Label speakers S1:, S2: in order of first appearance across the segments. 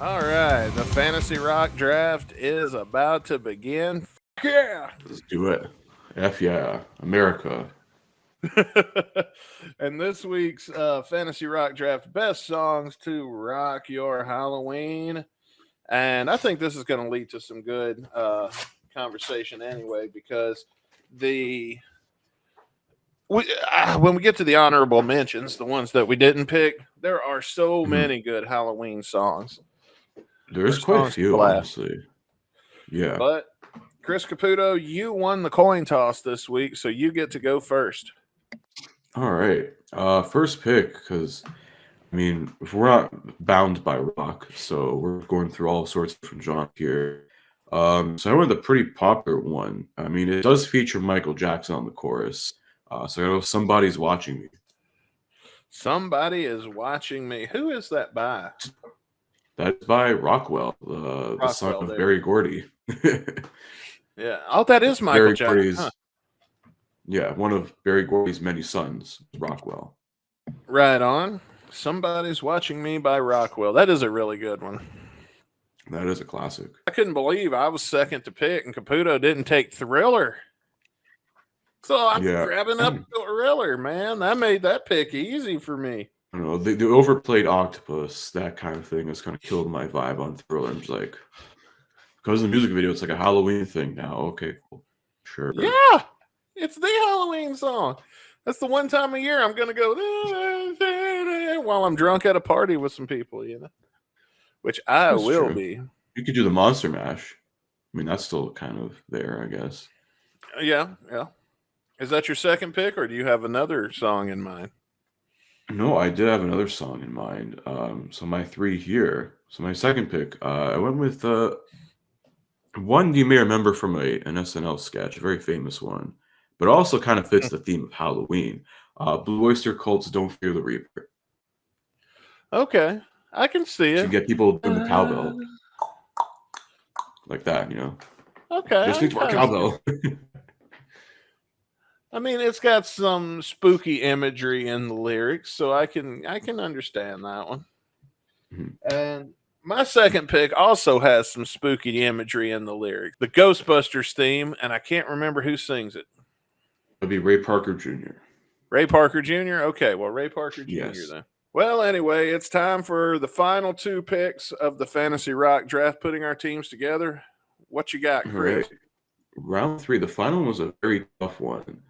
S1: All right, the fantasy rock draft is about to begin. Yeah.
S2: Let's do it. F yeah, America.
S1: And this week's fantasy rock draft best songs to rock your Halloween. And I think this is going to lead to some good conversation anyway, because the when we get to the honorable mentions, the ones that we didn't pick, there are so many good Halloween songs.
S2: There's quite a few, honestly. Yeah.
S1: But Chris Caputo, you won the coin toss this week, so you get to go first.
S2: All right. First pick, because I mean, if we're not bound by rock, so we're going through all sorts of different genres here. So I went with a pretty popular one. I mean, it does feature Michael Jackson on the chorus. So I know Somebody's Watching Me.
S1: Somebody is watching me. Who is that by?
S2: That is by Rockwell, the son of Berry Gordy.
S1: Yeah. Oh, that is Michael Jackson. Huh.
S2: Yeah, one of Berry Gordy's many sons, Rockwell.
S1: Right on. Somebody's Watching Me by Rockwell. That is a really good one.
S2: That is a classic.
S1: I couldn't believe I was second to pick and Caputo didn't take Thriller. So I'm grabbing up Thriller, man. That made that pick easy for me.
S2: I don't know, the overplayed octopus, that kind of thing has kind of killed my vibe on Thriller. I'm just like, because of the music video, it's like a Halloween thing now. Okay, cool. Sure.
S1: Yeah, it's the Halloween song. That's the one time a year I'm going to go while I'm drunk at a party with some people, you know, which I will be.
S2: You could do the Monster Mash. I mean, that's still kind of there, I guess.
S1: Yeah. Is that your second pick, or do you have another song in mind?
S2: No, I did have another song in mind. So my three here. So my second pick, I went with one you may remember from an SNL sketch, a very famous one, but also kind of fits the theme of Halloween. Blue Oyster Cult's "Don't Fear the Reaper."
S1: Okay, I can see it.
S2: You get people doing the cowbell like that, you know.
S1: Okay,
S2: just need more cowbell.
S1: I mean, it's got some spooky imagery in the lyrics, so I can understand that one. Mm-hmm. And my second pick also has some spooky imagery in the lyrics. The Ghostbusters theme, and I can't remember who sings it.
S2: It'll be Ray Parker Jr.
S1: Ray Parker Jr.? Okay, well, Ray Parker Jr. then. Well, anyway, it's time for the final two picks of the Fantasy Rock draft, putting our teams together. What you got, Chris?
S2: Right. Round three, the final one was a very tough one.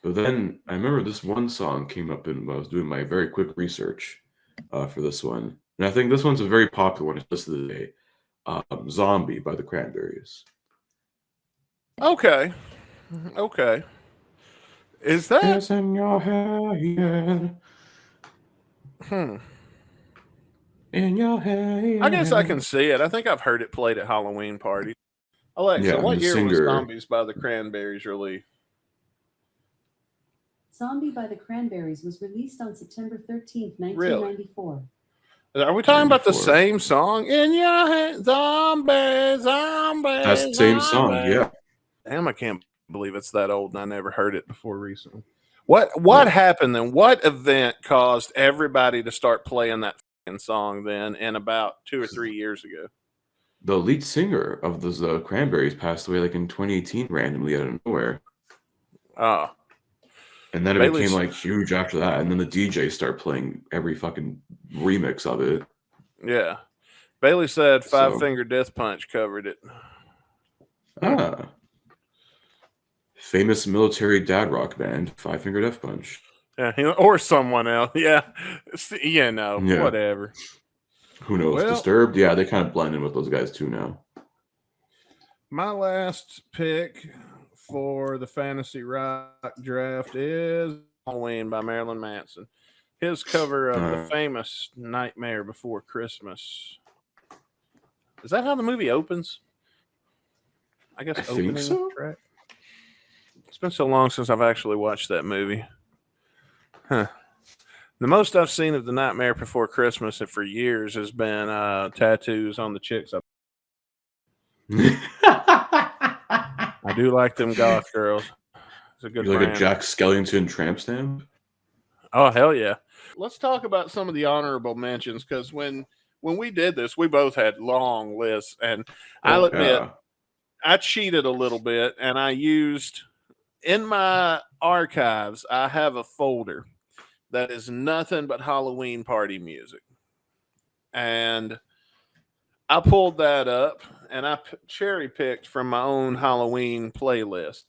S2: But then I remember this one song came up when I was doing my very quick research for this one. And I think this one's a very popular one. It's just the day. Zombie by the Cranberries.
S1: Okay. Is that?
S2: It's in your head. In your head.
S1: I guess I can see it. I think I've heard it played at Halloween parties. Alexa, what year was Zombies by the Cranberries released?
S3: Zombie by the Cranberries was released on September 13th, 1994.
S1: Really? Are we talking about the same song? In your head, zombie.
S2: That's the same song, yeah.
S1: Damn, I can't believe it's that old and I never heard it before recently. What happened then? What event caused everybody to start playing that fucking song then in about 2 or 3 years ago?
S2: The lead singer of those Cranberries passed away like in 2018 randomly out of nowhere.
S1: Oh.
S2: And then it became like huge after that. And then the DJ started playing every fucking remix of it.
S1: Yeah. Bailey said Five Finger Death Punch covered it.
S2: Ah. Famous military dad rock band, Five Finger Death Punch.
S1: Yeah, or someone else. Yeah. Whatever.
S2: Who knows? Well, Disturbed? Yeah, they kind of blend in with those guys too now.
S1: My last pick for the Fantasy Rock draft is Halloween by Marilyn Manson. His cover of the famous Nightmare Before Christmas. Is that how the movie opens? I guess opening
S2: think so.
S1: Track. It's been so long since I've actually watched that movie. Huh. The most I've seen of the Nightmare Before Christmas for years has been tattoos on the chicks. I do like them goth girls. It's a good
S2: You're
S1: brand.
S2: Like a Jack Skellington tramp stamp?
S1: Oh, hell yeah. Let's talk about some of the honorable mentions, because when when we did this, we both had long lists, and I'll admit I cheated a little bit, and I used in my archives. I have a folder that is nothing but Halloween party music, and I pulled that up and I cherry picked from my own Halloween playlist.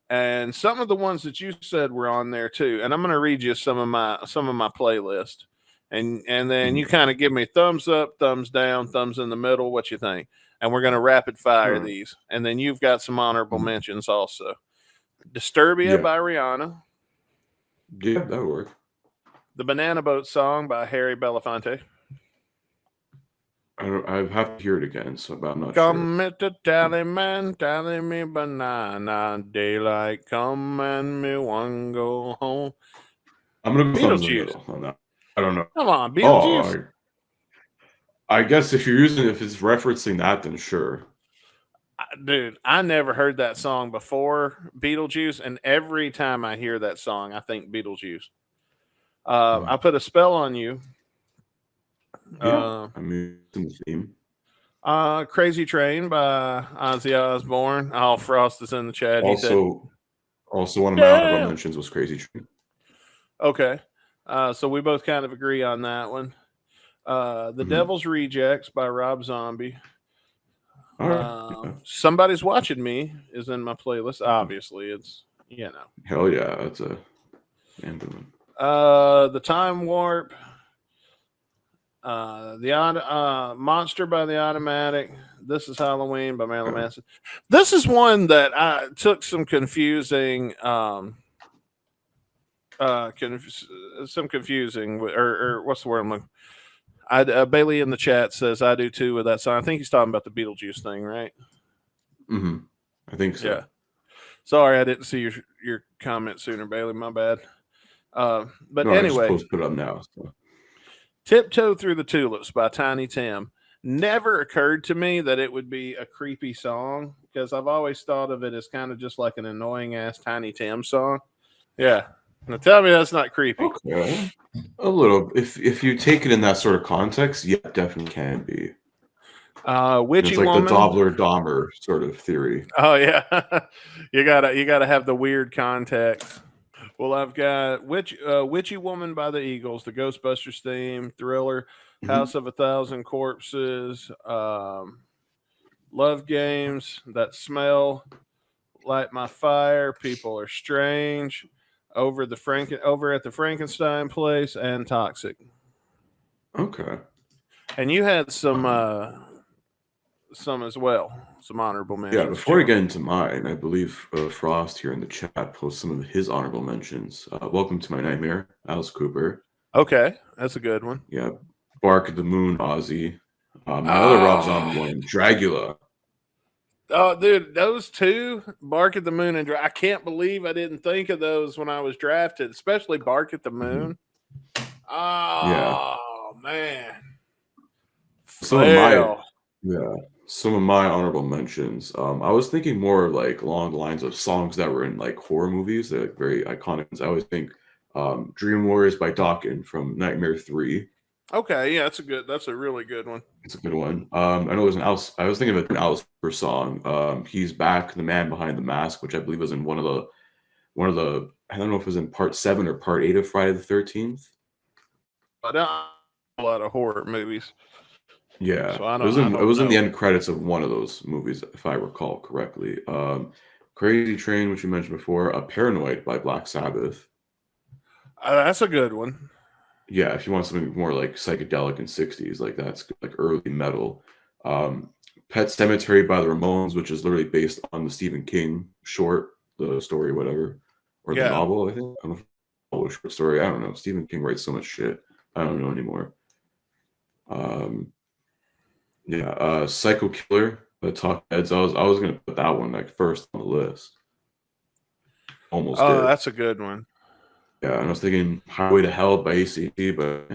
S1: And some of the ones that you said were on there too. And I'm going to read you some of my playlist. And then you kind of give me thumbs up, thumbs down, thumbs in the middle, what you think. And we're going to rapid fire these. And then you've got some honorable mentions also. Disturbia by Rihanna.
S2: Yeah, that would work.
S1: The Banana Boat Song by Harry Belafonte.
S2: I have to hear it again, so I'm not
S1: Come to tally man, tally me banana, daylight come and me one go home.
S2: I'm gonna go
S1: Beetlejuice.
S2: On that. I don't know.
S1: Come on, Beetlejuice.
S2: I guess if it's referencing that, then sure.
S1: Dude, I never heard that song before Beetlejuice, and every time I hear that song, I think Beetlejuice. I Put a Spell on You.
S2: Yeah, I mean, it's in the theme.
S1: Crazy Train by Ozzy Osbourne. Oh, Frost is in the chat.
S2: Also one of my honorable mentions was Crazy Train.
S1: Okay. So we both kind of agree on that one. The Devil's Rejects by Rob Zombie. Somebody's Watching Me is in my playlist. Obviously, it's,
S2: Hell yeah, that's a good one.
S1: The Time Warp. Monster by the Automatic. This Is Halloween by Marilyn Manson. This is one that I took some confusing or what's the word I'm looking. Bailey in the chat says I do too with that song. I think he's talking about the Beetlejuice thing, right?
S2: I think so.
S1: Yeah. Sorry, I didn't see your comment sooner, Bailey. My bad. But anyway,
S2: I just put it up now. So.
S1: Tiptoe Through the Tulips by Tiny Tim. Never occurred to me that it would be a creepy song because I've always thought of it as kind of just like an annoying ass Tiny Tim song. Yeah. Now tell me that's not creepy.
S2: Okay. A little. If you take it in that sort of context, yeah, it definitely can be.
S1: Witchy
S2: it's like
S1: Woman.
S2: The Doppler-Dahmer sort of theory.
S1: Oh yeah. you gotta have the weird context. Well, I've got Witchy Woman by the Eagles, the Ghostbusters theme, Thriller, House of a Thousand Corpses, Love Games, That Smell, Light My Fire, People Are Strange, Over at the Frankenstein Place, and Toxic.
S2: Okay.
S1: And you had some as well, some honorable mentions.
S2: Yeah, before I get into mine, I believe Frost here in the chat posts some of his honorable mentions. Welcome to My Nightmare, Alice Cooper.
S1: Okay, that's a good one.
S2: Yeah, Bark at the Moon, Ozzy. My other Rob Zombie one, Dragula.
S1: Oh, dude, those two, Bark at the Moon and I can't believe I didn't think of those when I was drafted, especially Bark at the Moon. Oh, man.
S2: Some of my honorable mentions. I was thinking more like along the lines of songs that were in like horror movies, that are like very iconic. I always think Dream Warriors by Dokken from Nightmare 3.
S1: Okay, yeah, that's a really good one.
S2: It's a good one. I know it was I was thinking of an Alice Cooper song. He's Back, the Man Behind the Mask, which I believe was in one of the I don't know if it was in part 7 or part 8 of Friday the 13th.
S1: But a lot of horror movies.
S2: Yeah,
S1: so
S2: it was in the end credits of one of those movies, if I recall correctly. Crazy Train, which you mentioned before, Paranoid by Black Sabbath.
S1: That's a good one.
S2: Yeah, if you want something more like psychedelic in 60s, like that's like early metal. Pet Cemetery by the Ramones, which is literally based on the Stephen King short, the story, whatever, or the novel. I think I don't know, a short story. I don't know. Stephen King writes so much shit. I don't know anymore. Psycho Killer by Talk Heads. I was gonna put that one like first on the list. Almost did.
S1: That's a good one.
S2: Yeah, and I was thinking Highway to Hell by AC/DC, but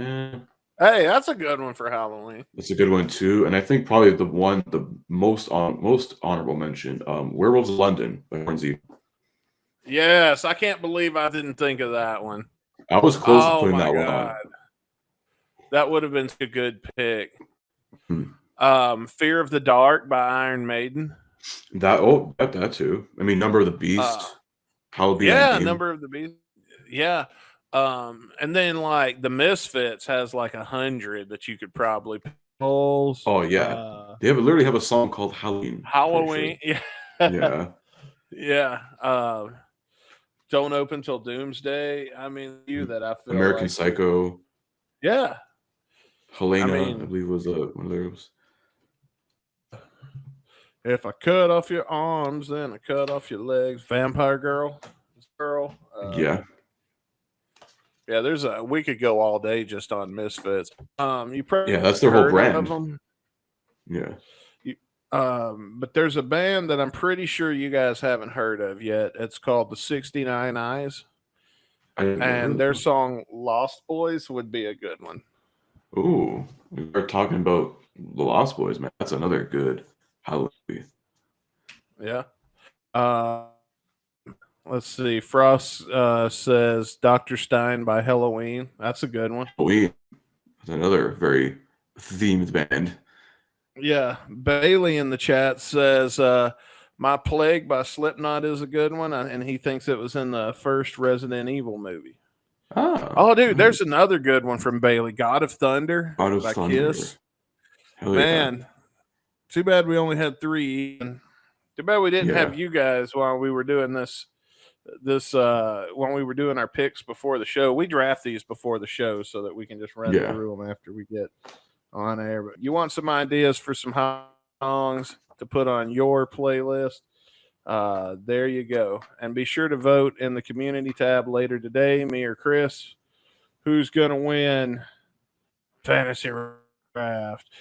S1: hey, that's a good one for Halloween.
S2: That's a good one too, and I think probably the most honorable mention, Werewolves of London by Hornsey.
S1: Yes, I can't believe I didn't think of that one.
S2: I was close to putting that one on.
S1: That would have been a good pick. Fear of the Dark by Iron Maiden.
S2: That too. I mean, Number of the Beast. Hallowed Be Thy Name.
S1: Number of the Beast. Yeah. And then like the Misfits has like 100 that you could probably pull.
S2: Oh yeah, they literally have a song called Halloween.
S1: Halloween.
S2: Sure.
S1: Yeah.
S2: Yeah.
S1: Yeah. Don't Open Till Doomsday. I mean, that I feel
S2: American
S1: like,
S2: Psycho.
S1: Yeah.
S2: Helena, I believe, was one of those.
S1: If I cut off your arms, then I cut off your legs. Vampire Girl.
S2: Yeah.
S1: Yeah, we could go all day just on Misfits. You probably
S2: that's their whole brand.
S1: Of them.
S2: Yeah.
S1: But there's a band that I'm pretty sure you guys haven't heard of yet. It's called the 69 Eyes. And their song Lost Boys would be a good one.
S2: Ooh, we are talking about the Lost Boys, man. That's another good Halloween.
S1: Yeah. Let's see. Frost says Dr. Stein by Halloween. That's a good one.
S2: Halloween. That's another very themed band.
S1: Yeah. Bailey in the chat says My Plague by Slipknot is a good one, and he thinks it was in the first Resident Evil movie. Oh, dude, there's another good one from Bailey. God of Thunder
S2: by
S1: Kiss.
S2: Hell
S1: Man,
S2: yeah.
S1: Too bad we only had 3. Too bad we didn't have you guys while we were doing this when we were doing our picks before the show. We draft these before the show so that we can just run through them after we get on air. But you want some ideas for some songs to put on your playlist? There you go. And be sure to vote in the community tab later today, me or Chris, who's going to win Fantasy Draft.